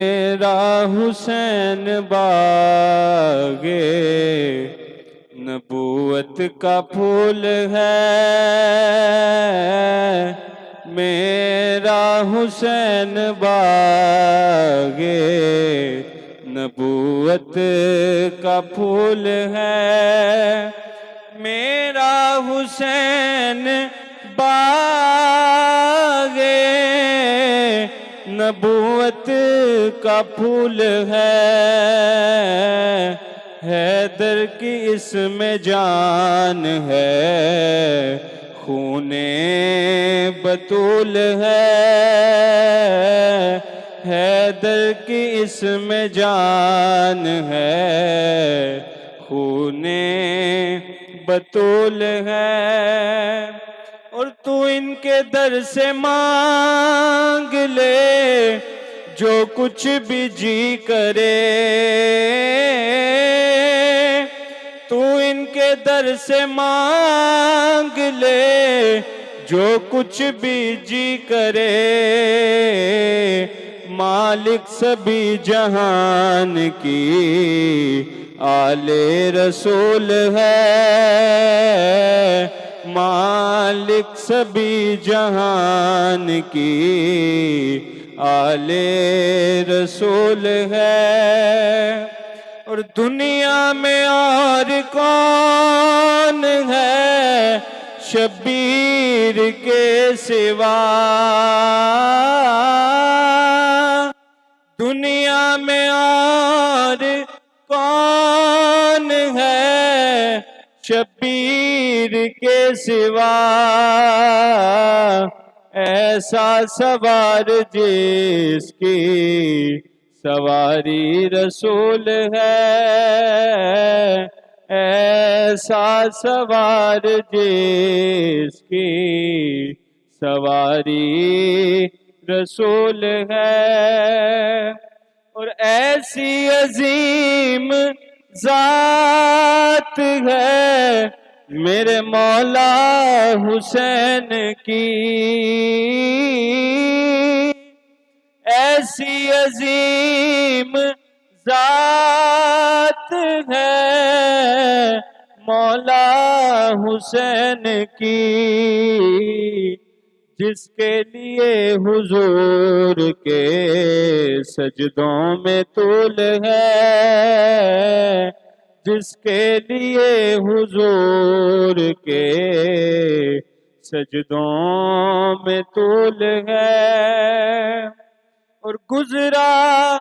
میرا حسین باغ نبوت کا پھول ہے، میرا حسین باغ نبوت کا پھول ہے، میرا حسین باغ نبوت کا پھول ہے، حیدر کی اس میں جان ہے، خون بطول ہے، حیدر کی اس میں جان ہے، خون بطول ہے، اور تو ان کے در سے مانگ لے جو کچھ بھی جی کرے، تو ان کے در سے مانگ لے جو کچھ بھی جی کرے، مالک سبھی جہان کی آل رسول ہے، مالک سبھی جہان کی آل رسول ہے، اور دنیا میں اور کون ہے شبیر کے سوا، دنیا میں اور کون ہے شبیر کے سوا، ایسا سوار جس کی سواری رسول ہے، ایسا سوار جس کی سواری رسول ہے، اور ایسی عظیم ذات ہے میرے مولا حسین کی، ایسی عظیم ذات ہے مولا حسین کی، جس کے لیے حضور کے سجدوں میں طول ہے، جس کے لیے حضور کے سجدوں میں طول ہے، اور گزرا